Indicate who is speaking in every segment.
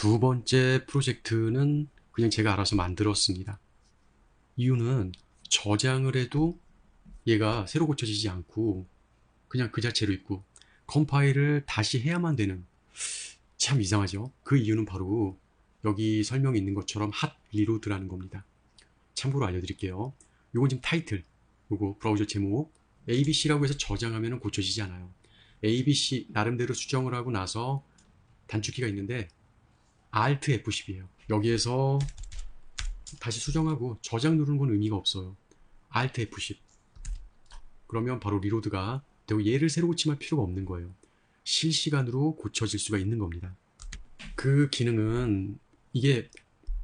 Speaker 1: 두 번째 프로젝트는 그냥 제가 알아서 만들었습니다. 이유는 저장을 해도 얘가 새로 고쳐지지 않고 그냥 그 자체로 있고 컴파일을 다시 해야만 되는, 참 이상하죠. 그 이유는 바로 여기 설명에 있는 것처럼 핫 리로드라는 겁니다. 참고로 알려드릴게요. 요건 지금 타이틀, 요거 브라우저 제목 ABC라고 해서 저장하면 고쳐지지 않아요. ABC 나름대로 수정을 하고 나서 단축키가 있는데 Alt F10이에요. 여기에서 다시 수정하고 저장 누르는 건 의미가 없어요. Alt F10. 그러면 바로 리로드가 되고 얘를 새로 고침할 필요가 없는 거예요. 실시간으로 고쳐질 수가 있는 겁니다. 그 기능은 이게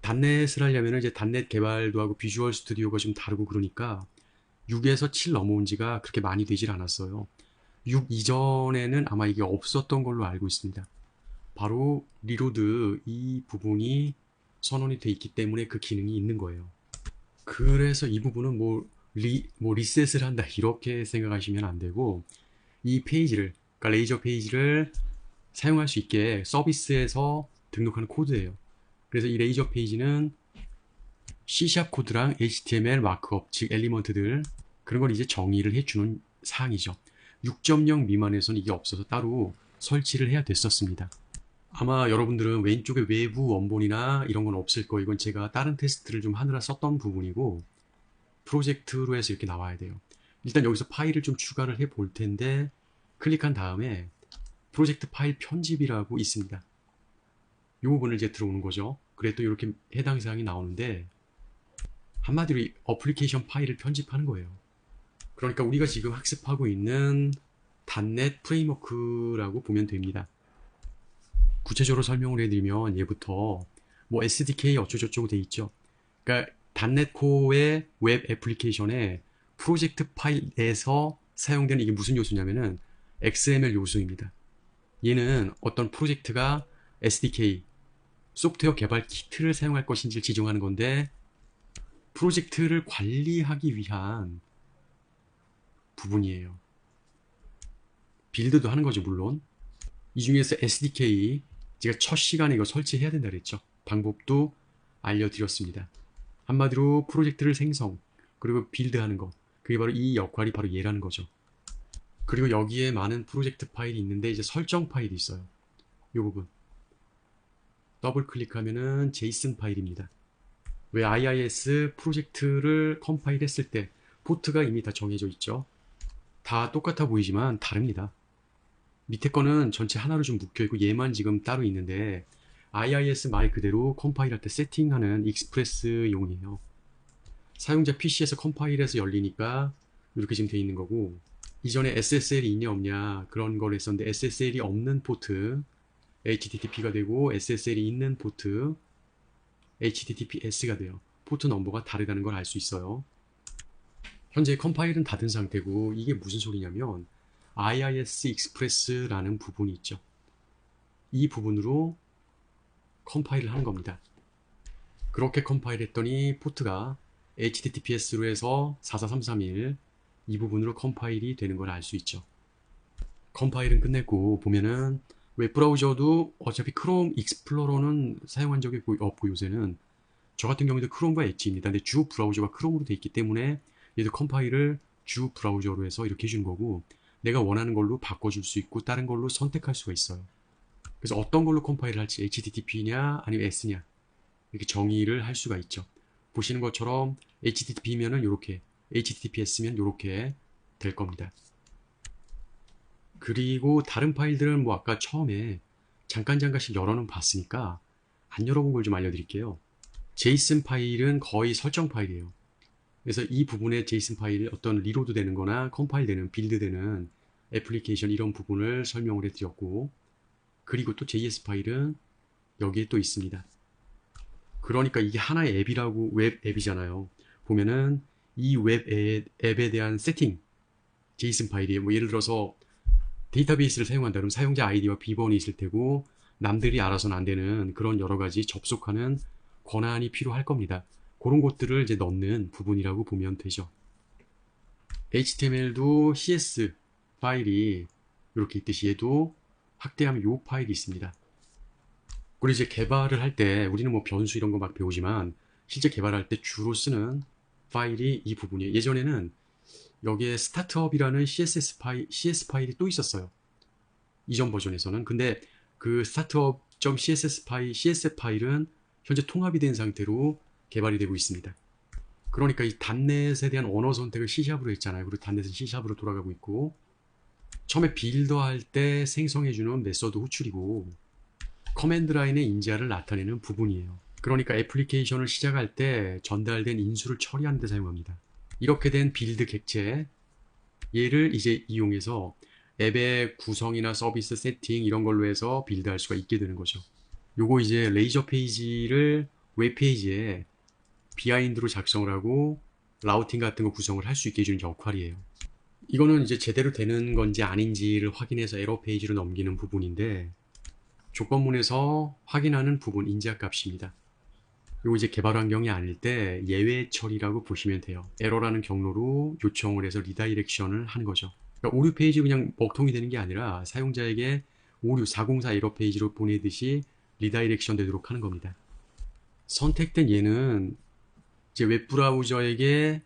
Speaker 1: 닷넷을 하려면 이제 닷넷 개발도 하고 비주얼 스튜디오가 좀 다르고 그러니까 6에서 7 넘어온 지가 그렇게 많이 되질 않았어요. 6 이전에는 아마 이게 없었던 걸로 알고 있습니다. 바로 리로드 이 부분이 선언이 돼 있기 때문에 그 기능이 있는 거예요. 그래서 이 부분은 리셋을 한다 이렇게 생각하시면 안 되고, 이 페이지를, 그러니까 레이저 페이지를 사용할 수 있게 서비스에서 등록하는 코드예요. 그래서 이 레이저 페이지는 C# 코드랑 HTML 마크업, 즉 엘리먼트들, 그런 걸 이제 정의를 해주는 사항이죠. 6.0 미만에서는 이게 없어서 따로 설치를 해야 됐었습니다. 아마 여러분들은 왼쪽에 외부 원본이나 이런 건 없을 거예요. 이건 제가 다른 테스트를 좀 하느라 썼던 부분이고, 프로젝트로 해서 이렇게 나와야 돼요. 일단 여기서 파일을 좀 추가를 해 볼 텐데, 클릭한 다음에 프로젝트 파일 편집이라고 있습니다. 이 부분을 이제 들어오는 거죠. 그래 또 이렇게 해당 사항이 나오는데, 한마디로 어플리케이션 파일을 편집하는 거예요. 그러니까 우리가 지금 학습하고 있는 닷넷 프레임워크라고 보면 됩니다. 구체적으로 설명을 해드리면 얘부터 뭐 SDK 어쩌고저쩌고 돼 있죠. 그러니까 닷넷 코어의 웹 애플리케이션에 프로젝트 파일에서 사용되는 이게 무슨 요소냐면은 XML 요소입니다. 얘는 어떤 프로젝트가 SDK, 소프트웨어 개발 키트를 사용할 것인지를 지정하는 건데, 프로젝트를 관리하기 위한 부분이에요. 빌드도 하는 거죠, 물론. 이 중에서 SDK, 제가 첫 시간에 이거 설치해야 된다 그랬죠. 방법도 알려드렸습니다. 한마디로 프로젝트를 생성, 그리고 빌드하는 거. 그게 바로 이 역할이 바로 얘라는 거죠. 그리고 여기에 많은 프로젝트 파일이 있는데 이제 설정 파일이 있어요. 이 부분. 더블 클릭하면은 JSON 파일입니다. 왜 IIS 프로젝트를 컴파일 했을 때 포트가 이미 다 정해져 있죠. 다 똑같아 보이지만 다릅니다. 밑에 거는 전체 하나로 좀 묶여있고 얘만 지금 따로 있는데, IIS 말 그대로 컴파일할 때 세팅하는 익스프레스용이에요. 사용자 PC에서 컴파일해서 열리니까 이렇게 지금 돼 있는 거고, 이전에 SSL이 있냐 없냐 그런 걸 했었는데 SSL이 없는 포트 HTTP가 되고, SSL이 있는 포트 HTTPS가 돼요. 포트 넘버가 다르다는 걸 알 수 있어요. 현재 컴파일은 닫은 상태고, 이게 무슨 소리냐면 IIS 익스프레스라는 부분이 있죠. 이 부분으로 컴파일을 하는 겁니다. 그렇게 컴파일 했더니 포트가 HTTPS로 해서 44331 이 부분으로 컴파일이 되는 걸 알 수 있죠. 컴파일은 끝냈고, 보면은 웹브라우저도 어차피 크롬 익스플로러는 사용한 적이 없고, 요새는 저 같은 경우도 크롬과 엣지입니다. 근데 주 브라우저가 크롬으로 돼 있기 때문에 얘도 컴파일을 주 브라우저로 해서 이렇게 해주는 거고, 내가 원하는 걸로 바꿔줄 수 있고 다른 걸로 선택할 수가 있어요. 그래서 어떤 걸로 컴파일을 할지, HTTP냐 아니면 S냐 이렇게 정의를 할 수가 있죠. 보시는 것처럼 HTTP면은 이렇게, HTTPS면 이렇게 될 겁니다. 그리고 다른 파일들은 뭐 아까 처음에 잠깐씩 열어는 봤으니까 안 열어본 걸 좀 알려드릴게요. JSON 파일은 거의 설정 파일이에요. 그래서 이 부분에 JSON 파일이 어떤 리로드 되는 거나 컴파일 되는, 빌드 되는 애플리케이션 이런 부분을 설명을 해드렸고, 그리고 또 JS 파일은 여기에 또 있습니다. 그러니까 이게 하나의 앱이라고, 웹 앱이잖아요. 보면은 이 웹 앱에 대한 세팅, JSON 파일이에요. 뭐 예를 들어서 데이터베이스를 사용한다 그러면 사용자 아이디와 비번이 있을 테고, 남들이 알아서는 안 되는 그런 여러 가지 접속하는 권한이 필요할 겁니다. 그런 것들을 이제 넣는 부분이라고 보면 되죠. HTML도 CS 파일이 이렇게 있듯이 얘도 확대하면 이 파일이 있습니다. 그리고 이제 개발을 할 때 우리는 뭐 변수 이런 거 막 배우지만 실제 개발할 때 주로 쓰는 파일이 이 부분이에요. 예전에는 여기에 스타트업이라는 CS 파일이 또 있었어요. 이전 버전에서는. 근데 그 CS 파일은 현재 통합이 된 상태로 개발이 되고 있습니다. 그러니까 이 단넷에 대한 언어 선택을 C샵으로 했잖아요. 그리고 단넷은 C샵으로 돌아가고 있고, 처음에 빌더 할 때 생성해주는 메서드 호출이고, 커맨드 라인의 인자를 나타내는 부분이에요. 그러니까 애플리케이션을 시작할 때 전달된 인수를 처리하는 데 사용합니다. 이렇게 된 빌드 객체, 얘를 이제 이용해서 앱의 구성이나 서비스 세팅 이런 걸로 해서 빌드할 수가 있게 되는 거죠. 요거 이제 레이저 페이지를 웹페이지에 비하인드로 작성을 하고 라우팅 같은 거 구성을 할 수 있게 해주는 역할이에요. 이거는 이제 제대로 되는 건지 아닌지를 확인해서 에러 페이지로 넘기는 부분인데, 조건문에서 확인하는 부분 인자 값입니다. 요거 이제 개발 환경이 아닐 때 예외 처리라고 보시면 돼요. 에러라는 경로로 요청을 해서 리다이렉션을 하는 거죠. 그러니까 오류 페이지 그냥 먹통이 되는 게 아니라 사용자에게 오류 404 에러 페이지로 보내듯이 리다이렉션 되도록 하는 겁니다. 선택된 얘는 이제 웹브라우저에게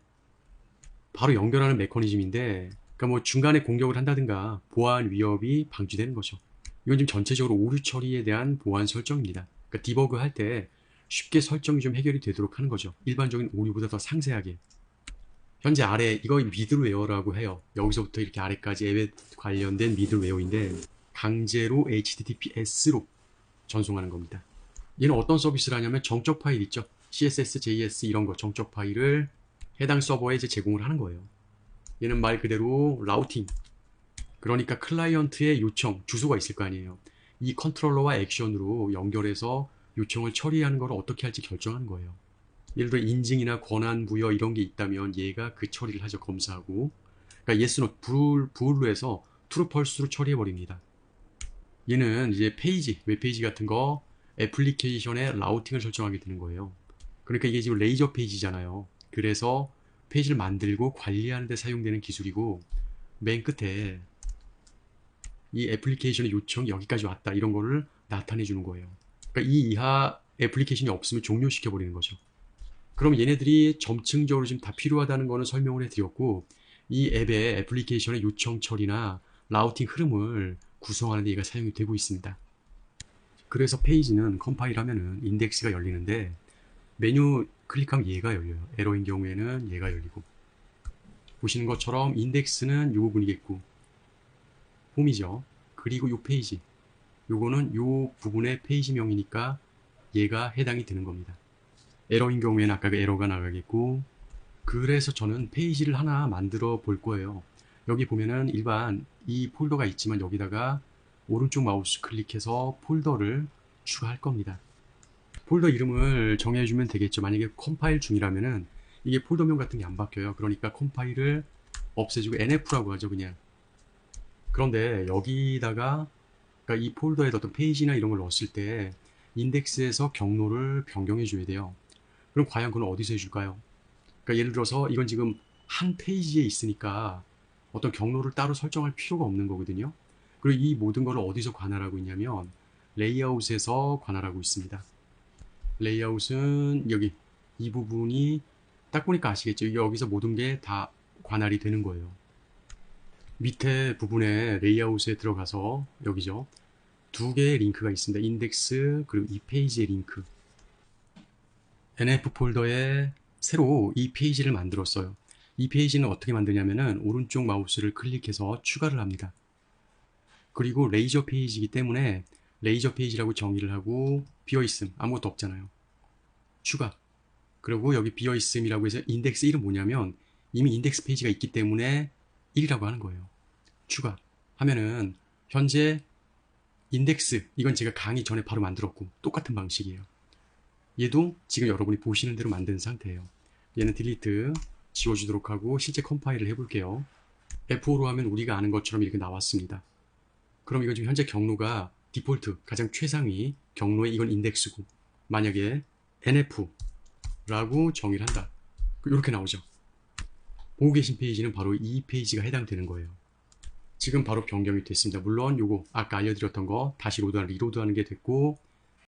Speaker 1: 바로 연결하는 메커니즘인데, 그러니까 뭐 중간에 공격을 한다든가 보안 위협이 방지되는 거죠. 이건 지금 전체적으로 오류 처리에 대한 보안 설정입니다. 그러니까 디버그 할 때 쉽게 설정이 좀 해결이 되도록 하는 거죠. 일반적인 오류보다 더 상세하게. 현재 아래 이거 미들웨어라고 해요. 여기서부터 이렇게 아래까지 앱에 관련된 미들웨어인데 강제로 HTTPS로 전송하는 겁니다. 얘는 어떤 서비스를 하냐면 정적 파일 있죠. CSS, JS 이런 거 정적 파일을 해당 서버에 이제 제공을 하는 거예요. 얘는 말 그대로 라우팅. 그러니까 클라이언트의 요청, 주소가 있을 거 아니에요. 이 컨트롤러와 액션으로 연결해서 요청을 처리하는 걸 어떻게 할지 결정하는 거예요. 예를 들어 인증이나 권한 부여 이런 게 있다면 얘가 그 처리를 하죠. 검사하고. 그러니까 yes, no, 불로 해서 true, false로 처리해 버립니다. 얘는 이제 페이지, 웹페이지 같은 거 애플리케이션의 라우팅을 설정하게 되는 거예요. 그러니까 이게 지금 레이저 페이지잖아요. 그래서 페이지를 만들고 관리하는 데 사용되는 기술이고, 맨 끝에 이 애플리케이션의 요청이 여기까지 왔다 이런 거를 나타내 주는 거예요. 그러니까 이 이하 애플리케이션이 없으면 종료시켜 버리는 거죠. 그럼 얘네들이 점층적으로 지금 다 필요하다는 거는 설명을 해드렸고, 이 앱의 애플리케이션의 요청 처리나 라우팅 흐름을 구성하는 데 얘가 사용이 되고 있습니다. 그래서 페이지는 컴파일 하면은 인덱스가 열리는데 메뉴 클릭하면 얘가 열려요. 에러인 경우에는 얘가 열리고, 보시는 것처럼 인덱스는 요 부분이겠고 홈이죠. 그리고 요 페이지, 요거는 요 부분의 페이지명이니까 얘가 해당이 되는 겁니다. 에러인 경우에는 아까 그 에러가 나가겠고, 그래서 저는 페이지를 하나 만들어 볼 거예요. 여기 보면은 일반 이 폴더가 있지만 여기다가 오른쪽 마우스 클릭해서 폴더를 추가할 겁니다. 폴더 이름을 정해주면 되겠죠. 만약에 컴파일 중이라면은 이게 폴더명 같은 게 안 바뀌어요. 그러니까 컴파일을 없애주고 nf라고 하죠, 그냥. 그런데 여기다가 그러니까 이 폴더에 어떤 페이지나 이런 걸 넣었을 때 인덱스에서 경로를 변경해 줘야 돼요. 그럼 과연 그건 어디서 해줄까요? 그러니까 예를 들어서 이건 지금 한 페이지에 있으니까 어떤 경로를 따로 설정할 필요가 없는 거거든요. 그리고 이 모든 걸 어디서 관할하고 있냐면 레이아웃에서 관할하고 있습니다. 레이아웃은 여기 이 부분이 딱 보니까 아시겠죠? 여기서 모든 게 다 관할이 되는 거예요. 밑에 부분에 레이아웃에 들어가서 여기죠. 두 개의 링크가 있습니다. 인덱스 그리고 이 페이지의 링크. NF 폴더에 새로 이 페이지를 만들었어요. 이 페이지는 어떻게 만드냐면은 오른쪽 마우스를 클릭해서 추가를 합니다. 그리고 레이저 페이지이기 때문에 레이저 페이지라고 정의를 하고 비어있음 아무것도 없잖아요. 추가. 그리고 여기 비어있음이라고 해서 인덱스 1은 뭐냐면 이미 인덱스 페이지가 있기 때문에 1이라고 하는 거예요. 추가 하면은 현재 인덱스, 이건 제가 강의 전에 바로 만들었고 똑같은 방식이에요. 얘도 지금 여러분이 보시는 대로 만든 상태예요. 얘는 딜리트 지워주도록 하고 실제 컴파일을 해볼게요. F5로 하면 우리가 아는 것처럼 이렇게 나왔습니다. 그럼 이건 지금 현재 경로가 디폴트 가장 최상위 경로에 이건 인덱스고, 만약에 NF라고 정의를 한다. 이렇게 나오죠. 보고 계신 페이지는 바로 이 페이지가 해당되는 거예요. 지금 바로 변경이 됐습니다. 물론 요거 아까 알려드렸던 거 다시 리로드하는 게 됐고,